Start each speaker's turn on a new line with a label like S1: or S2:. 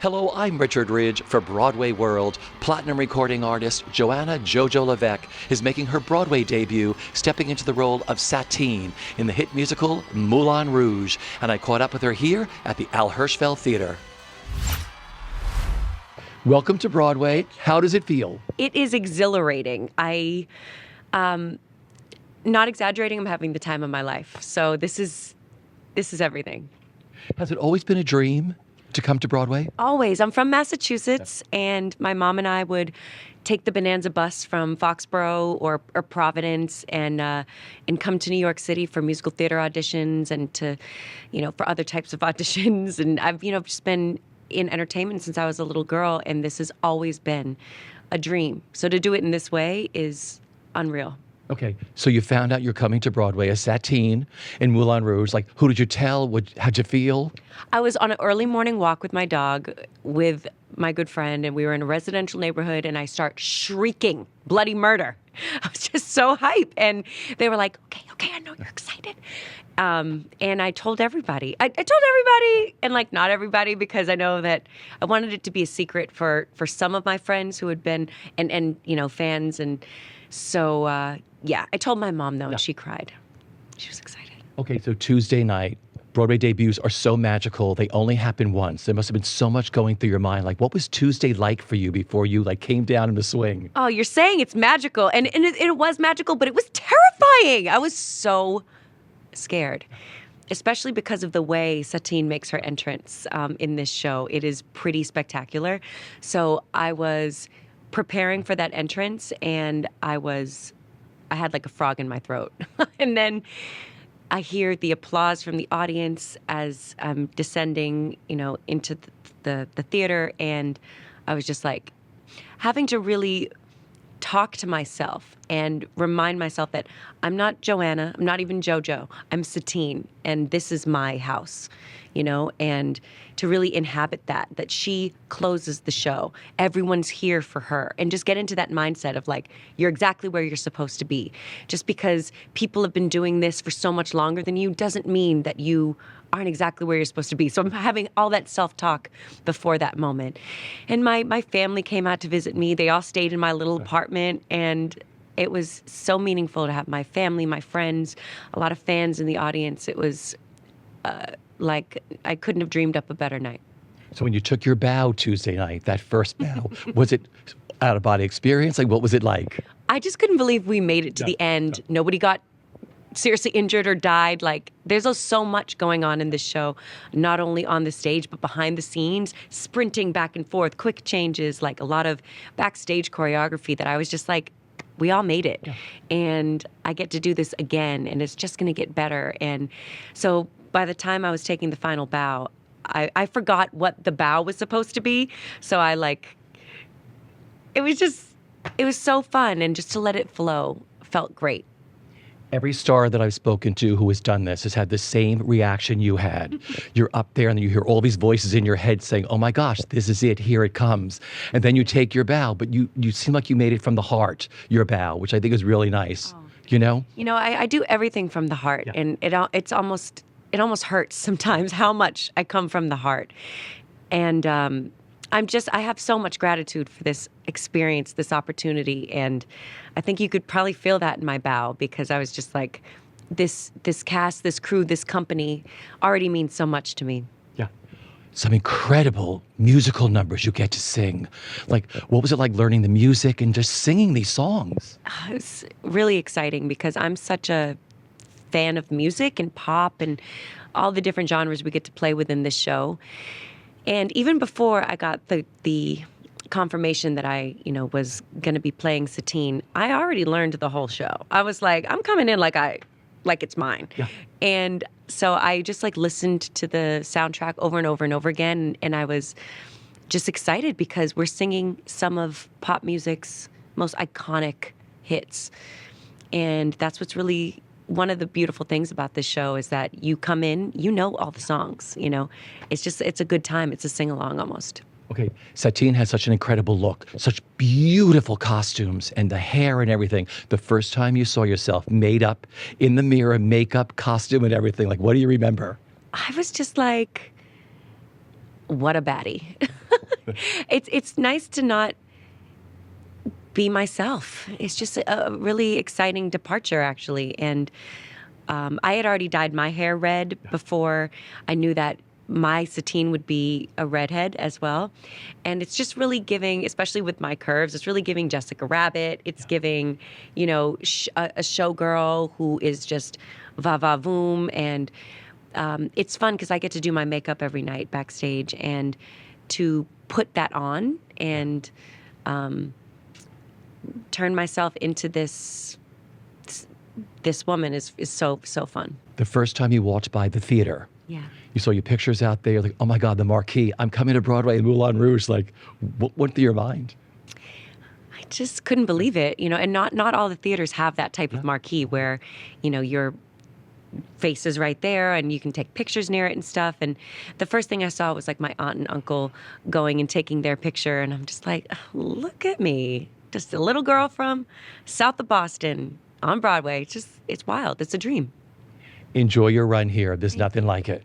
S1: Hello, I'm Richard Ridge for BroadwayWorld. Platinum recording artist Joanna JoJo Levesque is making her Broadway debut, stepping into the role of Satine in the hit musical Moulin Rouge. And I caught up with her here at the Hirschfeld Theater. Welcome to Broadway. How does it feel?
S2: It is exhilarating. Not exaggerating, I'm having the time of my life. So this is everything.
S1: Has it always been a dream to come to Broadway?
S2: Always. I'm from Massachusetts, and my mom and I would take the Bonanza bus from Foxborough or Providence and come to New York City for musical theater auditions and to, for other types of auditions. And I've, just been in entertainment since I was a little girl, and this has always been a dream. So to do it in this way is unreal.
S1: Okay, so you found out you're coming to Broadway as Satine in Moulin Rouge. Like, who did you tell? How'd you feel?
S2: I was on an early morning walk with my dog with my good friend, and we were in a residential neighborhood, and I start shrieking bloody murder. I was just so hype, and they were like, okay, I know you're excited. And I told everybody. I told everybody, and not everybody, because I know that I wanted it to be a secret for some of my friends who had been and fans, and so I told my mom though, and she cried. She was excited.
S1: Okay, so Tuesday night, Broadway debuts are so magical. They only happen once. There must have been so much going through your mind. What was Tuesday like for you before you came down in the swing?
S2: Oh, you're saying it's magical, and it was magical, but it was terrifying. I was so scared, especially because of the way Satine makes her entrance in this show. It is pretty spectacular. So I was preparing for that entrance, and I had a frog in my throat. And then I hear the applause from the audience as I'm descending, into the theater, and I was just having to really talk to myself and remind myself that I'm not Joanna, I'm not even JoJo, I'm Satine, and this is my house, and to really inhabit that she closes the show. Everyone's here for her, and just get into that mindset of you're exactly where you're supposed to be. Just because people have been doing this for so much longer than you doesn't mean that you aren't exactly where you're supposed to be. So I'm having all that self-talk before that moment. And my family came out to visit me. They all stayed in my little apartment, and it was so meaningful to have my family, my friends, a lot of fans in the audience. It was I couldn't have dreamed up a better night.
S1: So when you took your bow Tuesday night, that first bow, was it out-of-body experience? What was it like?
S2: I just couldn't believe we made it to the end. Nobody got seriously injured or died. There's so much going on in this show, not only on the stage, but behind the scenes, sprinting back and forth, quick changes, a lot of backstage choreography that I was just we all made it. Yeah. And I get to do this again, and it's just going to get better. And so by the time I was taking the final bow, I forgot what the bow was supposed to be. So it was so fun, and just to let it flow felt great.
S1: Every star that I've spoken to who has done this has had the same reaction you had. You're up there and you hear all these voices in your head saying, oh my gosh, this is it, here it comes. And then you take your bow, but you seem like you made it from the heart, your bow, which I think is really nice. Oh.
S2: I do everything from the heart, and it almost hurts sometimes how much I come from the heart. And I have so much gratitude for this experience, this opportunity. And I think you could probably feel that in my bow, because I was just this cast, this crew, this company already means so much to me.
S1: Yeah. Some incredible musical numbers you get to sing. What was it like learning the music and just singing these songs?
S2: It was really exciting, because I'm such a fan of music and pop and all the different genres we get to play within this show. And even before I got the confirmation that I, was going to be playing Satine, I already learned the whole show. I was I'm coming in like it's mine. Yeah. And so I just listened to the soundtrack over and over and over again, and I was just excited because we're singing some of pop music's most iconic hits. And that's what's really one of the beautiful things about this show, is that you come in, all the songs, it's a good time. It's a sing-along almost.
S1: Okay, Satine has such an incredible look, such beautiful costumes and the hair and everything. The first time you saw yourself made up in the mirror, makeup, costume and everything, what do you remember?
S2: I was just what a baddie. It's nice to not be myself. It's just a really exciting departure, actually. And I had already dyed my hair red before I knew that my Satine would be a redhead as well. And it's just really giving, especially with my curves, it's really giving Jessica Rabbit. It's giving, you know, a showgirl who is just va-va-voom. And it's fun because I get to do my makeup every night backstage, and to put that on and turn myself into this woman is so fun.
S1: The first time you walked by the theater,
S2: Yeah.
S1: you saw your pictures out there, like, oh my God, the marquee, I'm coming to Broadway and Moulin Rouge. Like, what went through your mind?
S2: I just couldn't believe it, you know, and not all the theaters have that type of marquee where, you know, your face is right there and you can take pictures near it and stuff. And the first thing I saw was like my aunt and uncle going and taking their picture, and I'm just like, oh, look at me, just a little girl from south of Boston on Broadway. It's wild. It's a dream.
S1: Enjoy your run here. There's nothing like it.